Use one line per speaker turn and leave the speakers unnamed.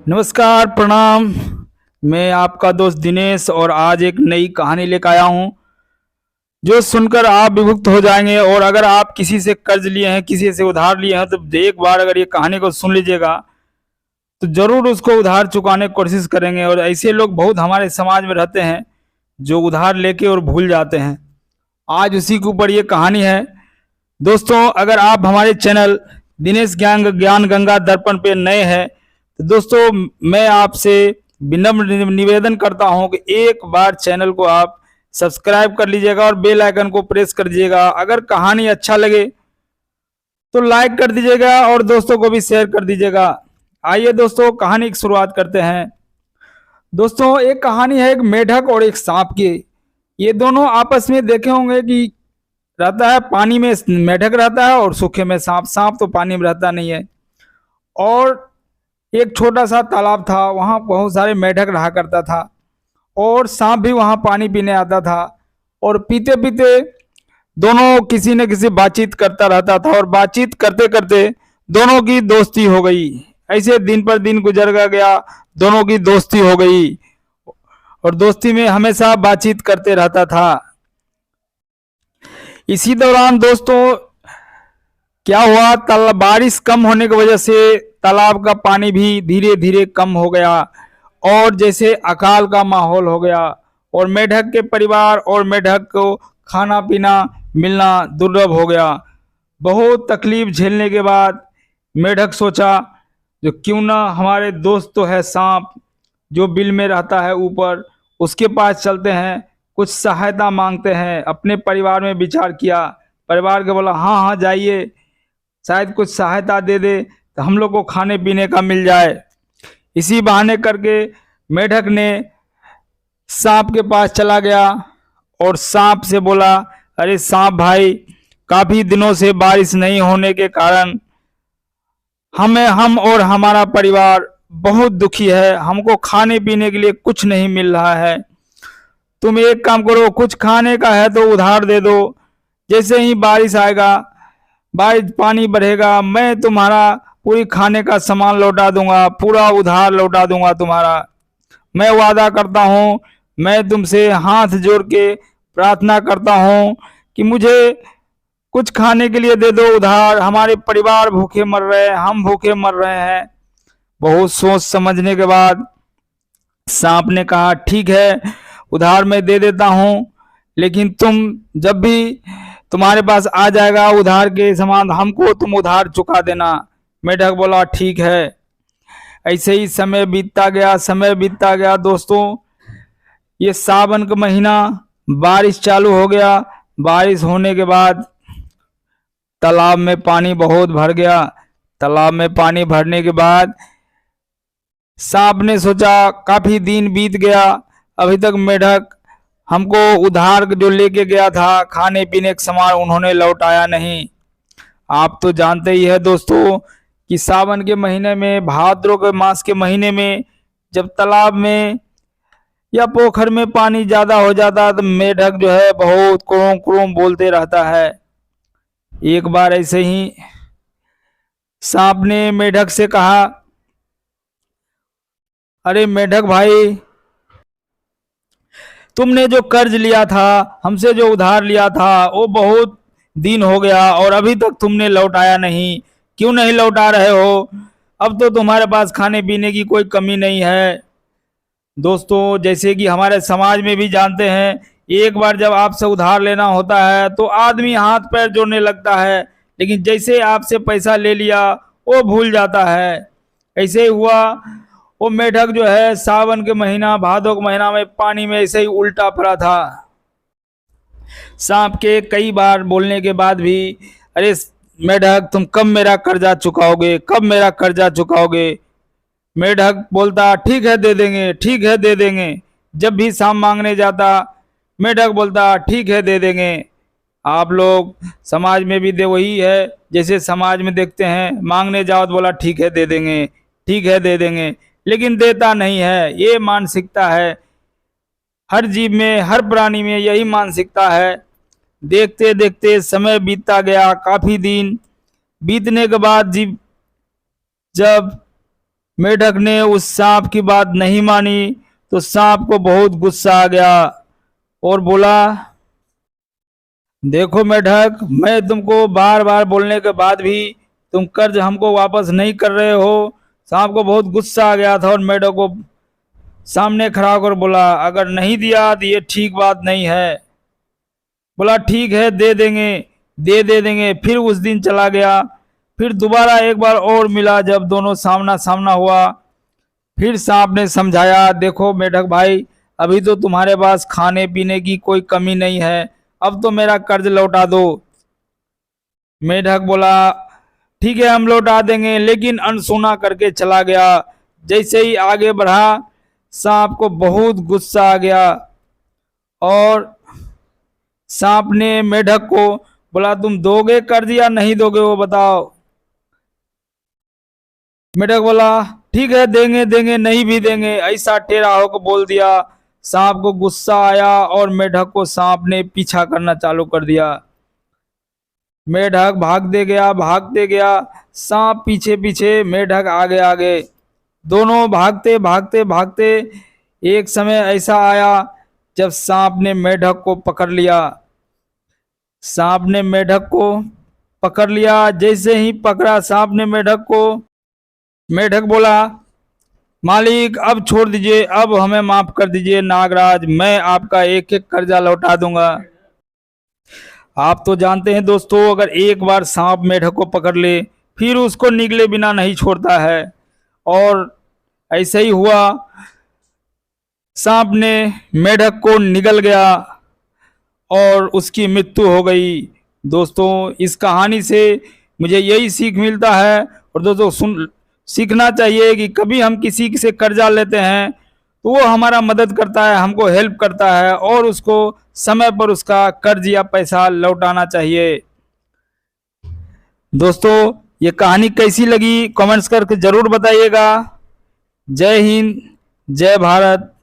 नमस्कार, प्रणाम। मैं आपका दोस्त दिनेश और आज एक नई कहानी लेकर आया हूँ जो सुनकर आप विभुक्त हो जाएंगे। और अगर आप किसी से कर्ज लिए हैं, किसी से उधार लिए हैं, तो एक बार अगर ये कहानी को सुन लीजिएगा तो जरूर उसको उधार चुकाने की कोशिश करेंगे। और ऐसे लोग बहुत हमारे समाज में रहते हैं जो उधार लेके और भूल जाते हैं। आज उसी के ऊपर ये कहानी है। दोस्तों, अगर आप हमारे चैनल दिनेश ज्ञान ज्ञान गंगा दर्पण पे नए हैं तो दोस्तों मैं आपसे विनम्र निवेदन करता हूं कि एक बार चैनल को आप सब्सक्राइब कर लीजिएगा और बेल आइकन को प्रेस कर दीजिएगा। अगर कहानी अच्छा लगे तो लाइक कर दीजिएगा और दोस्तों को भी शेयर कर दीजिएगा। आइए दोस्तों, कहानी की शुरुआत करते हैं। दोस्तों, एक कहानी है एक मेढक और एक सांप की। ये दोनों आपस में देखे होंगे कि रहता है पानी में मेढक रहता है और सूखे में सांप। सांप तो पानी में रहता नहीं है। और एक छोटा सा तालाब था, वहाँ बहुत सारे मेढक रहा करता था और सांप भी वहाँ पानी पीने आता था। और पीते पीते दोनों किसी न किसी बातचीत करता रहता था और बातचीत करते करते दोनों की दोस्ती हो गई। ऐसे दिन पर दिन गुजर गया, दोनों की दोस्ती हो गई और दोस्ती में हमेशा बातचीत करते रहता था। इसी दौरान दोस्तों क्या हुआ, बारिश कम होने की वजह से तालाब का पानी भी धीरे धीरे कम हो गया और जैसे अकाल का माहौल हो गया। और मेढक के परिवार और मेढक को खाना पीना मिलना दुर्लभ हो गया। बहुत तकलीफ झेलने के बाद मेढक सोचा जो क्यों ना हमारे दोस्त तो है सांप जो बिल में रहता है ऊपर, उसके पास चलते हैं, कुछ सहायता मांगते हैं। अपने परिवार में विचार किया, परिवार के बोला हाँ हाँ जाइए, शायद कुछ सहायता दे दे तो हम लोग को खाने पीने का मिल जाए। इसी बहाने करके मेढक ने सांप के पास चला गया और सांप से बोला, अरे सांप भाई, काफी दिनों से बारिश नहीं होने के कारण हम और हमारा परिवार बहुत दुखी है। हमको खाने पीने के लिए कुछ नहीं मिल रहा है। तुम एक काम करो, कुछ खाने का है तो उधार दे दो। जैसे ही बारिश आएगा, बारिश पानी बढ़ेगा, मैं तुम्हारा पूरी खाने का सामान लौटा दूंगा, पूरा उधार लौटा दूंगा तुम्हारा। मैं वादा करता हूँ, मैं तुमसे हाथ जोड़ के प्रार्थना करता हूँ कि मुझे कुछ खाने के लिए दे दो उधार। हमारे परिवार भूखे मर रहे हैं, हम भूखे मर रहे हैं। बहुत सोच समझने के बाद सांप ने कहा, ठीक है, उधार मैं दे देता हूँ, लेकिन तुम जब भी तुम्हारे पास आ जाएगा उधार के सामान, हमको तुम उधार चुका देना। मेढक बोला ठीक है। ऐसे ही समय बीतता गया, समय बीतता गया। दोस्तों, ये सावन का महीना, बारिश चालू हो गया। बारिश होने के बाद तालाब में पानी बहुत भर गया। तालाब में पानी भरने के बाद सांप ने सोचा काफी दिन बीत गया, अभी तक मेढक हमको उधार जो लेके गया था खाने पीने का सामान उन्होंने लौटाया नहीं। आप तो जानते ही है दोस्तों कि सावन के महीने में, भाद्र के मास के महीने में जब तालाब में या पोखर में पानी ज्यादा हो जाता है तो मेढक जो है बहुत क्रोम क्रोम बोलते रहता है। एक बार ऐसे ही सांप ने मेढक से कहा, अरे मेढक भाई, तुमने जो कर्ज लिया था, हमसे जो उधार लिया था, वो बहुत दिन हो गया और अभी तक तुमने लौटाया नहीं। क्यों नहीं लौटा रहे हो? अब तो तुम्हारे पास खाने पीने की कोई कमी नहीं है। दोस्तों, जैसे कि हमारे समाज में भी जानते हैं, एक बार जब आपसे उधार लेना होता है तो आदमी हाथ पैर जोड़ने लगता है, लेकिन जैसे आपसे पैसा ले लिया वो भूल जाता है। ऐसे ही हुआ, वो मेढक जो है सावन के महीना, भादों के महीना में पानी में ऐसे ही उल्टा पड़ा था। सांप के कई बार बोलने के बाद भी, अरे मेढक, तुम कब मेरा कर्जा चुकाओगे, कब मेरा कर्जा चुकाओगे? मेढक बोलता, ठीक है दे देंगे, ठीक है दे देंगे। जब भी सांप मांगने जाता, मेढक बोलता, ठीक है दे देंगे। आप लोग समाज में भी दे वही है, जैसे समाज में देखते हैं, मांगने जाओ तो बोला ठीक है दे देंगे, ठीक है दे देंगे, लेकिन देता नहीं है। ये मानसिकता है, हर जीव में, हर प्राणी में यही मानसिकता है। देखते देखते समय बीतता गया। काफी दिन बीतने के बाद जीव जब मेढक ने उस सांप की बात नहीं मानी तो सांप को बहुत गुस्सा आ गया और बोला, देखो मेढक, मैं तुमको बार बार बोलने के बाद भी तुम कर्ज हमको वापस नहीं कर रहे हो। सांप को बहुत गुस्सा आ गया था और मेढक को सामने खड़ा होकर बोला, अगर नहीं दिया तो ये ठीक बात नहीं है। बोला ठीक है, दे देंगे, दे देंगे। फिर उस दिन चला गया। फिर दोबारा एक बार और मिला, जब दोनों सामना सामना हुआ। फिर सांप ने समझाया, देखो मेढक भाई, अभी तो तुम्हारे पास खाने पीने की कोई कमी नहीं है, अब तो मेरा कर्ज लौटा दो। मेढक बोला, ठीक है हम लौटा देंगे, लेकिन अनसुना करके चला गया। जैसे ही आगे बढ़ा, सांप को बहुत गुस्सा आ गया और सांप ने मेढक को बोला, तुम दोगे कर्ज या नहीं दोगे वो बताओ। मेढक बोला, ठीक है देंगे देंगे, नहीं भी देंगे, ऐसा टेढ़ा होकर बोल दिया। सांप को गुस्सा आया और मेढक को सांप ने पीछा करना चालू कर दिया। मेढक भागते गया, सांप पीछे पीछे, मेढक आगे आगे। दोनों भागते भागते भागते एक समय ऐसा आया जब सांप ने मेढक को पकड़ लिया। सांप ने मेढक को पकड़ लिया। जैसे ही पकड़ा सांप ने मेढक को, मेढक बोला, मालिक अब छोड़ दीजिए, अब हमें माफ कर दीजिए नागराज, मैं आपका एक एक कर्जा लौटा दूंगा। आप तो जानते हैं दोस्तों, अगर एक बार सांप मेढक को पकड़ ले फिर उसको निगले बिना नहीं छोड़ता है। और ऐसा ही हुआ, सांप ने मेढक को निगल गया और उसकी मृत्यु हो गई। दोस्तों इस कहानी से मुझे यही सीख मिलता है, और दोस्तों सीखना चाहिए कि कभी हम किसी से कर्जा लेते हैं तो वो हमारा मदद करता है, हमको हेल्प करता है, और उसको समय पर उसका कर्ज या पैसा लौटाना चाहिए। दोस्तों ये कहानी कैसी लगी कमेंट्स करके जरूर बताइएगा। जय हिंद, जय भारत।